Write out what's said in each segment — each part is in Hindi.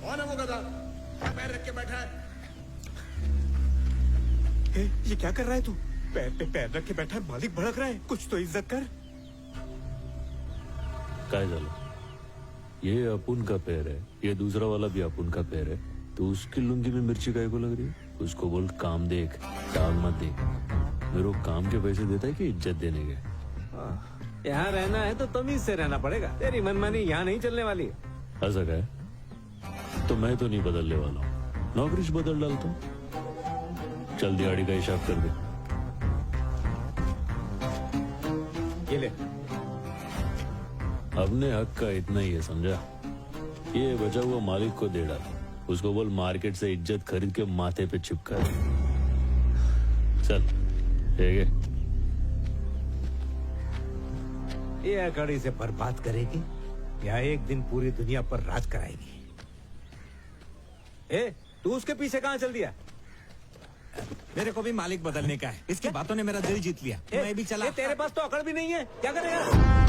कौन है वो गधा? क्या पैर रख के बैठा है? ये क्या कर रहा है तू? पैर पे पैर रख के बैठा है, मालिक भड़क रहा है, कुछ तो इज्जत कर। काय झालं? ये अपुन का पैर है, ये दूसरा वाला भी अपुन का पैर है, तो उसकी लुंगी में मिर्ची काय को लग रही है? उसको बोल काम देख, टांग मत दे। मेरे को काम के पैसे देता है कि इज्जत देने के? यहाँ रहना है तो तमीज से रहना पड़ेगा, तेरी मनमानी यहाँ नहीं चलने वाली है। ऐसा क्या है? तो मैं तो नहीं बदलने वाला हूँ, नौकरी बदल डालता हूँ। चल दिहाड़ी का हिसाब कर दे। ये ले। अपने हक का इतना ही है, समझा? ये बचा हुआ मालिक को दे डाल, उसको बोल मार्केट से इज्जत खरीद के माथे पे चिपका दे। चल ठीक है। ये अकड़ी से बर्बाद करेगी या एक दिन पूरी दुनिया पर राज कराएगी? ए, तू उसके पीछे कहाँ चल दिया? मेरे को भी मालिक बदलने का है, इसकी बातों ने मेरा दिल जीत लिया। मैं भी चला। तेरे पास तो अकड़ भी नहीं है, क्या करेगा?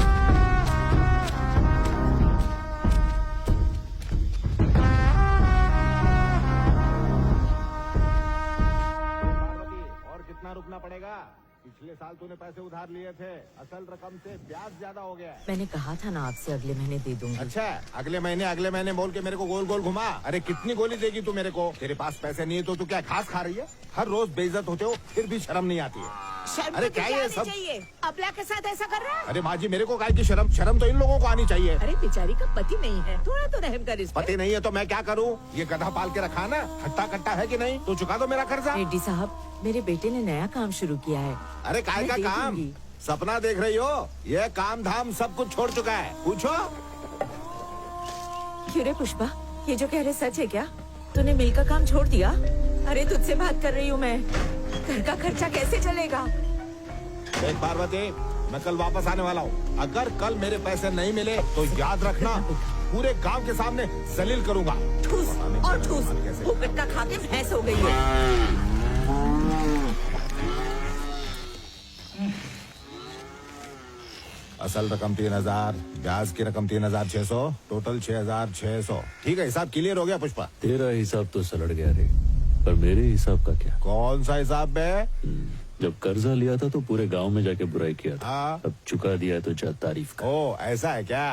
रुकना पड़ेगा। पिछले साल तूने पैसे उधार लिए थे, असल रकम से ब्याज ज्यादा हो गया है। मैंने कहा था ना आपसे अगले महीने दे दूंगी। अच्छा, अगले महीने बोल के मेरे को गोल गोल घुमा। अरे कितनी गोली देगी तू मेरे को? तेरे पास पैसे नहीं है तो तू क्या घास खा रही है? हर रोज बेइज्जत होते हो, फिर भी शर्म नहीं आती है। अरे क्या ये सब अबला के साथ ऐसा कर रहा है? अरे माँ जी, मेरे को काय की शर्म? शर्म तो इन लोगों को आनी चाहिए। अरे बेचारी का पति नहीं है, थोड़ा तो रहम कर इस पे। पति नहीं है तो मैं क्या करूँ? ये गधा पाल के रखा ना, हट्टा कट्टा है कि नहीं? तो चुका दो मेरा कर्जा। रेड्डी साहब, मेरे बेटे ने नया काम शुरू किया है। अरे काय का काम? सपना देख रही हो? ये काम धाम सब कुछ छोड़ चुका है, पूछो। क्यों रे पुष्पा, ये जो कह रहे सच है क्या? तूने मिल का काम छोड़ दिया? अरे तुझसे बात कर रही हूँ मैं, घर का खर्चा कैसे चलेगा? देख पार्वती, मैं कल वापस आने वाला हूँ। अगर कल मेरे पैसे नहीं मिले तो याद रखना, पूरे गांव के सामने जलील करूंगा। ठूस और ठूस, फुकट का खा के भैंस हो गई है। असल रकम 3000, ब्याज की रकम 3600, टोटल 6600। ठीक है, हिसाब क्लियर हो गया पुष्पा? तेरा हिसाब तो सलट गया रे, पर मेरे हिसाब का क्या? कौन सा हिसाब बे? जब कर्जा लिया था तो पूरे गांव में जाके बुराई किया था। हाँ। अब चुका दिया तो जा तारीफ का। ओ ऐसा है क्या?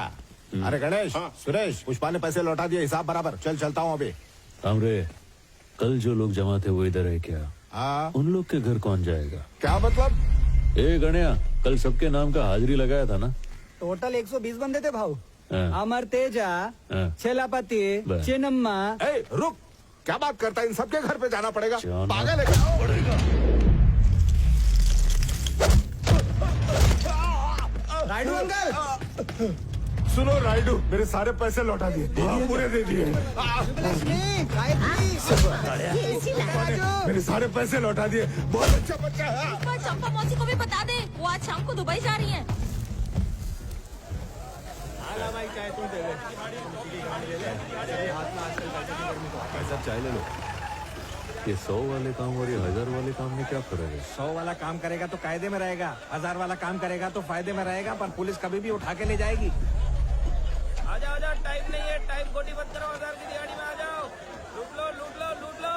अरे गणेश, सुरेश, पुष्पा ने पैसे लौटा दिए, हिसाब बराबर। चल चलता हूँ अभी। हमरे, कल जो लोग जमा थे वो इधर है क्या? हाँ। उन लोग के घर कौन जाएगा? क्या मतलब? ए गणया, कल सबके नाम का हाजिरी लगाया था ना? टोटल 120 बंदे थे भाऊ। हाँ। अमर तेजा, हाँ। छेलापति, बस। चिन्नम्मा। ए, रुक, क्या बात करता है? इन सबके घर पे जाना पड़ेगा? जाना पागल है क्या? पड़ेगा। राइडू अंकल, सुनो राइडू, मेरे सारे पैसे लौटा दिए। पूरे दे दिए। मेरे सारे पैसे लौटा दिए। बहुत अच्छा बच्चा है। चंपा मौसी को भी बता दे, वो आज शाम को दुबई जा रही हैं। चाय ले लो। ये 100 वाले काम और ये 1000 वाले काम में क्या फर्क है? 100 वाला काम करेगा तो कायदे में रहेगा, 1000 वाला काम करेगा तो फायदे में रहेगा, पर पुलिस कभी भी उठा के ले जाएगी। आजा आजा, टाइम नहीं है, टाइम गोटी मत करो, 1000 की दिहाड़ी में आ जाओ। लूट लो लूट लो लूट लो,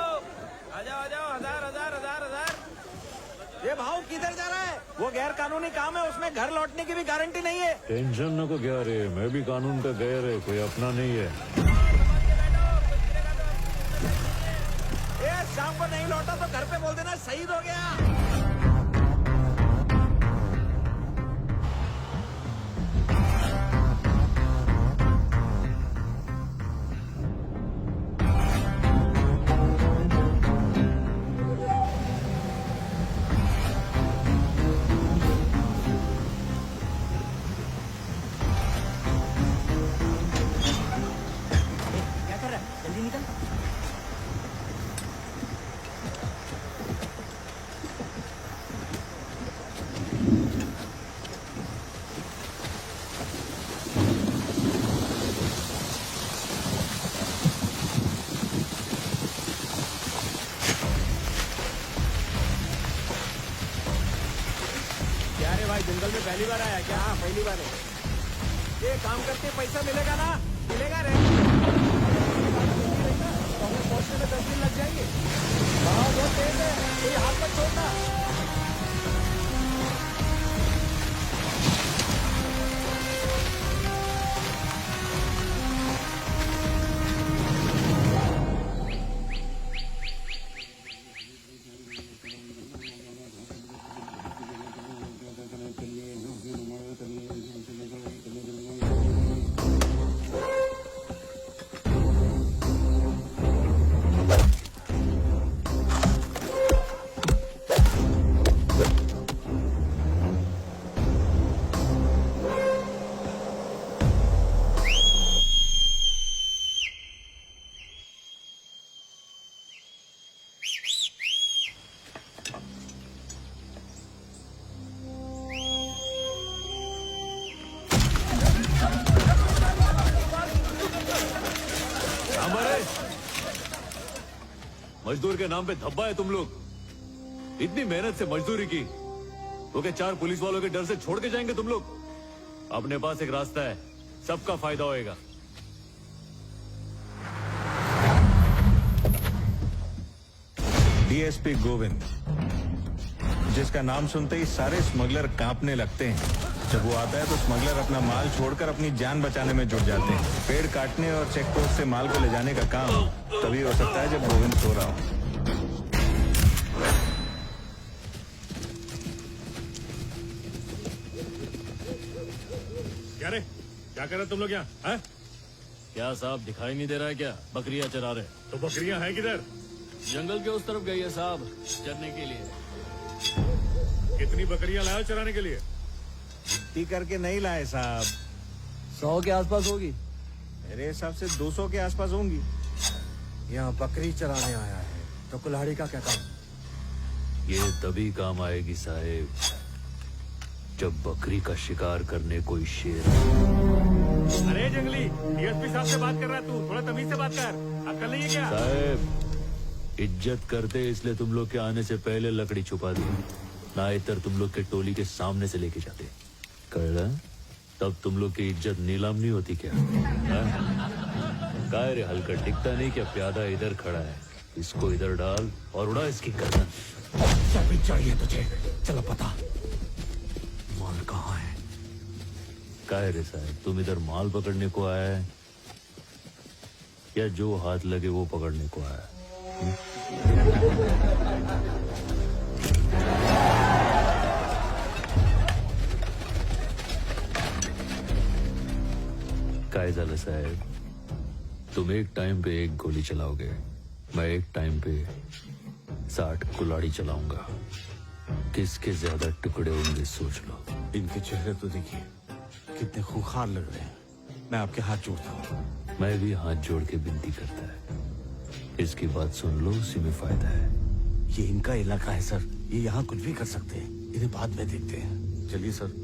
आ जाओ आ जाओ, 1000। ये भाव किधर जा रहा है? वो गैर कानूनी काम है, उसमें घर लौटने की भी गारंटी नहीं है। टेंशन न को क्या रे, मैं भी कानून का गैर है, कोई अपना नहीं है। शाम को नहीं लौटा तो घर पे बोल देना शहीद हो गया। क्या कर रहा है? जल्दी निकल। भाई जंगल में पहली बार आया क्या? हाँ पहली बार है। ये काम करके पैसा मिलेगा ना? मिलेगा रे। हमारे मजदूर के नाम पे धब्बा है तुम लोग। इतनी मेहनत से मजदूरी की तो क्या 4 पुलिस वालों के डर से छोड़ के जाएंगे तुम लोग? अपने पास एक रास्ता है, सबका फायदा होएगा। डीएसपी गोविंद, जिसका नाम सुनते ही सारे स्मगलर कांपने लगते हैं। जब वो आता है तो स्मगलर अपना माल छोड़कर अपनी जान बचाने में जुट जाते हैं। पेड़ काटने और चेक पोस्ट से माल को ले जाने का काम तभी हो सकता है जब गोविंद सो रहा हो। क्या रे, क्या कर रहे तुम लोग यहाँ? हैं? क्या साहब दिखाई नहीं दे रहा है क्या? बकरियां चरा रहे। तो बकरियां हैं किधर? जंगल के उस तरफ गई है साहब, चरने के लिए। कितनी बकरियां लाए हो चराने के लिए? गिनती करके नहीं लाए साहब, 100 के आसपास होगी। मेरे हिसाब से 200 के आसपास होंगी। यहाँ बकरी चराने आया है तो कुल्हाड़ी का क्या काम? ये तभी काम आएगी साहेब जब बकरी का शिकार करने कोई शेर। अरे जंगली, डीएसपी साहब से बात कर रहा है तू, थोड़ा तमीज से बात कर। अक्ल नहीं है क्या? साहेब इज्जत करते इसलिए तुम लोग के आने से पहले लकड़ी छुपा दी, ना इतर तुम लोग के टोली के सामने से लेके जाते। कह तब तुम लोग की इज्जत नीलाम नहीं होती क्या? काय रे हल्का टिकता नहीं क्या? प्यादा इधर खड़ा है, इसको इधर डाल और उड़ा इसकी गर्दन। क्या चाहिए तुझे? चलो पता माल कहाँ है? काय रे साहब, तुम इधर माल पकड़ने को आया है या जो हाथ लगे वो पकड़ने को आया है? काय झालं साहेब, तुम एक टाइम पे 1 गोली चलाओगे, मैं एक टाइम पे 60 कुल्हाड़ी चलाऊंगा। किसके ज्यादा टुकड़े होंगे सोच लो। इनके चेहरे तो देखिए कितने खूंखार लग रहे हैं। मैं आपके हाथ जोड़ता हूँ। मैं भी हाथ जोड़ के विनती करता है, इसकी बात सुन लो, उसी में फायदा है। ये इनका इलाका है सर, ये यहाँ कुछ भी कर सकते हैं। इन्हें बाद में देखते हैं। चलिए सर।